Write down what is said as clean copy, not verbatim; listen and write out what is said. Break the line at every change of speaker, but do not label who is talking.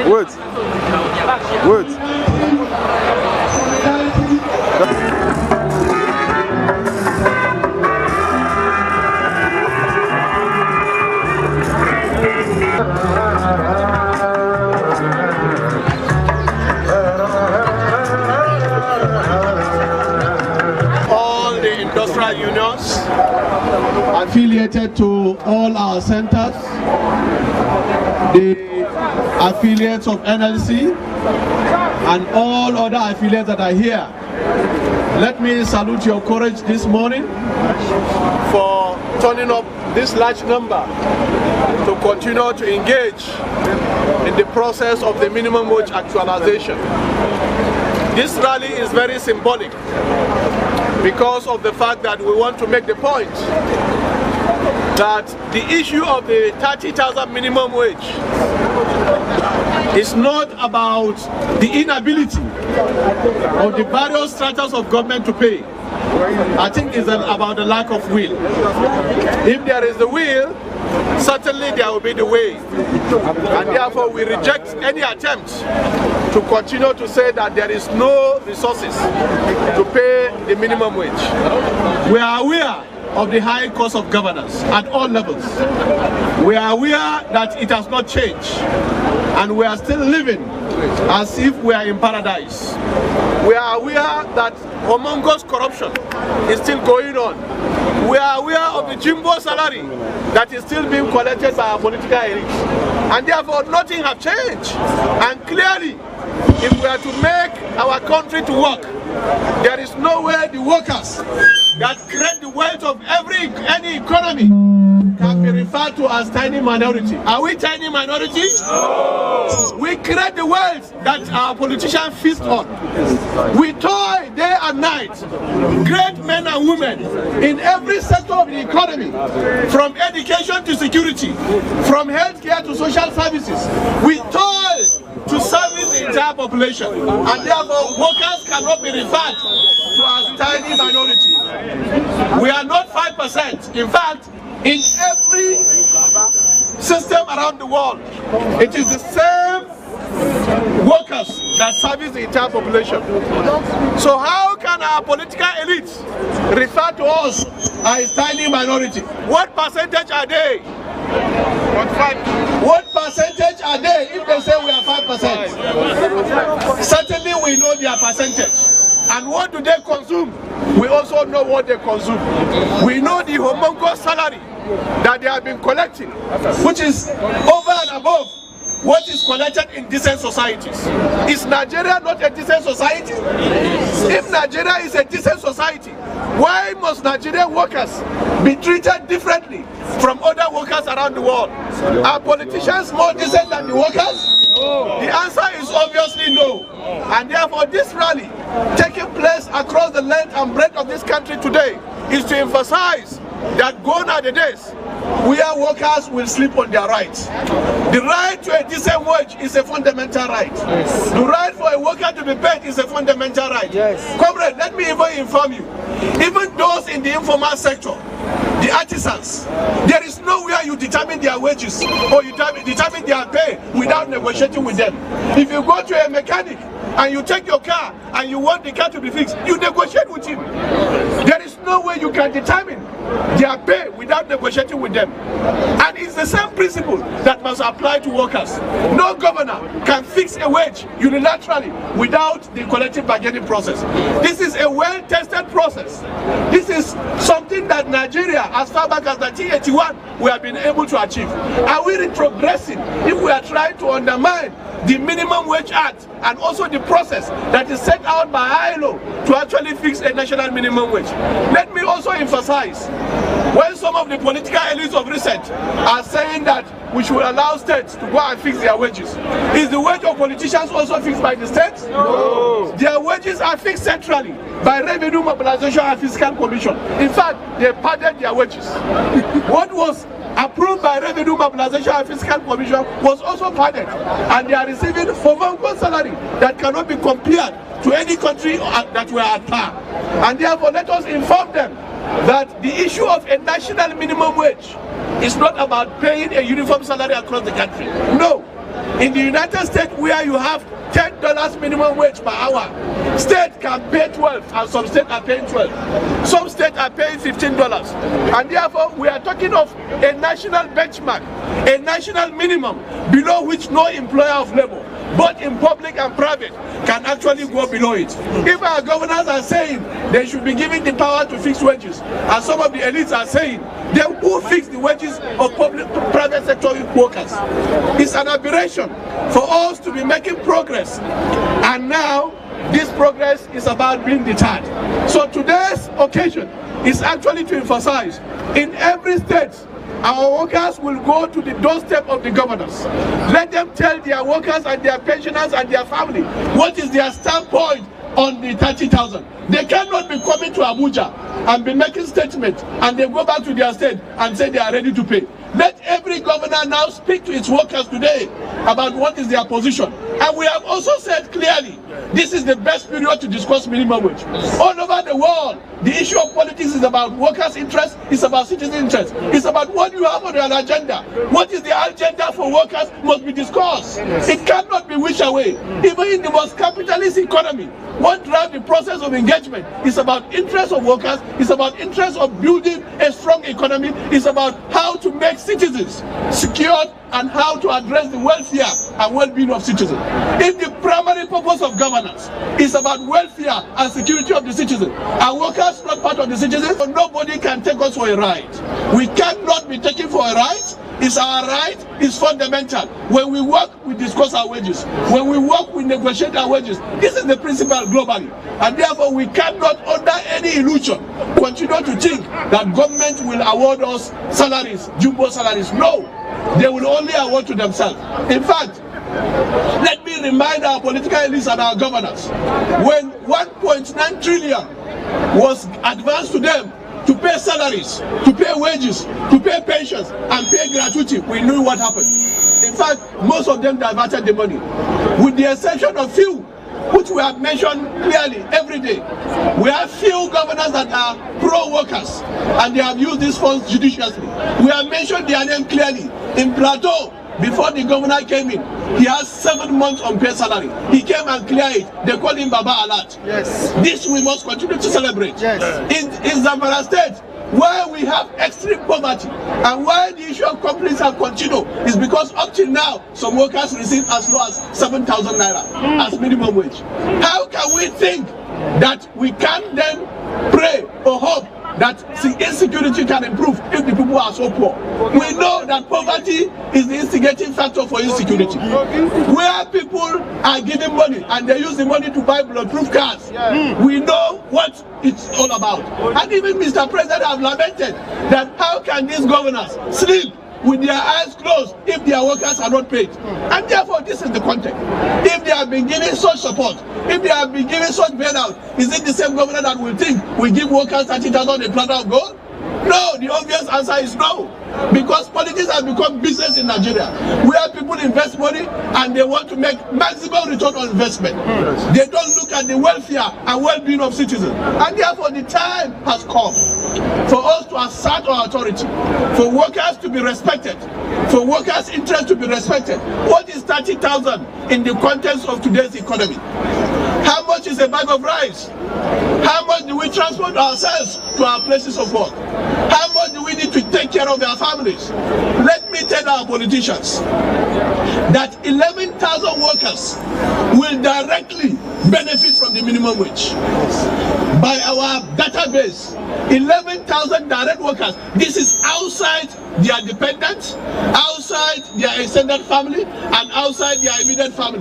Wait.
All the industrial unions
affiliated to all our centers, the affiliates of NLC, and all other affiliates that are here. Let me salute your courage this morning
for turning up this large number to continue to engage in the process of the minimum wage actualization. This rally is very symbolic because of the fact that we want to make the point that the issue of the 30,000 minimum wage is not about the inability of the various stratas of government to pay. I think it's about the lack of will. If there is the will, certainly there will be the way. And therefore we reject any attempt to continue to say that there is no resources to pay the minimum wage. We are aware of the high cost of governance at all levels. We are aware that it has not changed, and we are still living as if we are in paradise. We are aware that humongous corruption is still going on. We are aware of the jumbo salary that is still being collected by our political elite. And therefore nothing has changed. And clearly, if we are to make our country to work, there is no way the workers that create the wealth of any economy can be referred to as tiny minority. Are we tiny minority? No. We create the wealth that our politicians feast on. We toil day and night, great men and women in every sector of the economy, from education to security, from healthcare to social services. We toil to service the entire population, and therefore workers cannot be referred to as tiny minority. We are not 5%. In fact, in every system around the world, it is the same workers that service the entire population. So how can our political elites refer to us as tiny minority? What percentage are they? What percentage are they if they say we are 5%? Certainly we know their percentage. And what do they consume? We also know what they consume. We know the humongous salary that they have been collecting, which is over and above what is collected in decent societies. Is Nigeria not a decent society? If Nigeria is a decent society, why must Nigerian workers be treated differently from other workers around the world? Are politicians more decent than the workers? No. The answer is obviously no. And therefore this rally taking place across the length and breadth of this country today is to emphasize that gone are the days where workers will sleep on their rights. The right to a decent wage is a fundamental right. Yes. The right for a worker to be paid is a fundamental right. Yes. Comrade, let me even inform you, even those in the informal sector, the artisans, there is nowhere you determine their wages or you determine their pay without negotiating with them. If you go to a mechanic and you take your car and you want the car to be fixed, you negotiate with him. There is no way you can determine their pay without negotiating with them. And it's the same principle that must apply to workers. No governor can fix a wage unilaterally without the collective bargaining process. This is a well-tested process. This is something that Nigeria, as far back as 1981, we have been able to achieve. Are we retrogressing if we are trying to undermine the Minimum Wage Act and also the process that is set out by ILO to actually fix a national minimum wage? Let me also emphasize, when some of the political elites of recent are saying that we should allow states to go and fix their wages, is the wage of politicians also fixed by the states? No. Their wages are fixed centrally by Revenue Mobilization and Fiscal Commission. In fact, they padded their wages. What was approved by Revenue Mobilization and Fiscal Commission was also padded, and they are receiving humongous salary that cannot be compared to any country that we are at par. And therefore let us inform them that the issue of a national minimum wage is not about paying a uniform salary across the country. No, In the United States, where you have $10 minimum wage per hour, states can pay 12, and some states are paying 12. Some states are paying $15. And therefore, we are talking of a national benchmark, a national minimum, below which no employer of labor, both in public and private, can actually go below it. If our governors are saying they should be given the power to fix wages, and some of the elites are saying, then who fix the wages of private sector workers? It's an aberration for us to be making progress, and now this progress is about being deterred. So today's occasion is actually to emphasize, in every state, our workers will go to the doorstep of the governors. Let them tell their workers and their pensioners and their family what is their standpoint on the 30,000. They cannot be coming to Abuja and be making statements and they go back to their state and say they are ready to pay. Let every governor now speak to its workers today about what is their position. And we have also said clearly, this is the best period to discuss minimum wage. All over the world, the issue of politics is about workers' interests, it's about citizens' interests. It's about what you have on your agenda. What is the agenda for workers must be discussed. It cannot be wished away. Even in the most capitalist economy, what drives the process of engagement is about interests of workers, it's about interests of building a strong economy, it's about how to make citizens secured and how to address the welfare and well-being of citizens. If the primary purpose of governance is about welfare and security of the citizens, and workers not part of the citizens, so nobody can take us for a ride. We cannot be taken for a ride. It's our right, it's fundamental. When we work, we discuss our wages. When we work, we negotiate our wages. This is the principle globally. And therefore, we cannot, under any illusion, continue to think that government will award us salaries, jumbo salaries. No, they will only award to themselves. In fact, let me remind our political elites and our governors, when 1.9 trillion was advanced to them to pay salaries, to pay wages, to pay pensions, and pay gratuity, we knew what happened. In fact, most of them diverted the money, with the exception of few, which we have mentioned clearly every day. We have few governors that are pro-workers, and they have used these funds judiciously. We have mentioned their name clearly. In Plateau, before the governor came in, he has 7 months unpaid salary. He came and cleared it. They call him Baba Alat. Yes. This we must continue to celebrate. Yes. In Zamfara State, where we have extreme poverty and why the issue of companies have continued is because up till now, some workers receive as low as 7,000 naira as minimum wage. How can we think that we can then pray or hope that insecurity can improve if the people are so poor? We know that poverty is the instigating factor for insecurity. Where people are giving money and they use the money to buy bulletproof cars, we know what it's all about. And even Mr. President have lamented that how can these governors sleep with their eyes closed if their workers are not paid? And therefore, this is the context. If they have been giving such support, if they have been giving such bailout, is it the same governor that will think we give workers 30,000 on a platter of gold? No, the obvious answer is no. Because politics has become business in Nigeria, where people invest money and they want to make maximum return on investment. They don't look at the welfare and well-being of citizens. And therefore, the time has come for us to assert our authority, for workers to be respected, for workers' interests to be respected. What is 30,000 in the context of today's economy? How much is a bag of rice? How much do we transport ourselves to our places of work? How much do we need to take care of our families? Let me tell our politicians that 11,000 workers will directly benefit from the minimum wage. By our database, 11,000 direct workers. This is outside their dependents, outside their extended family, and outside their immediate family.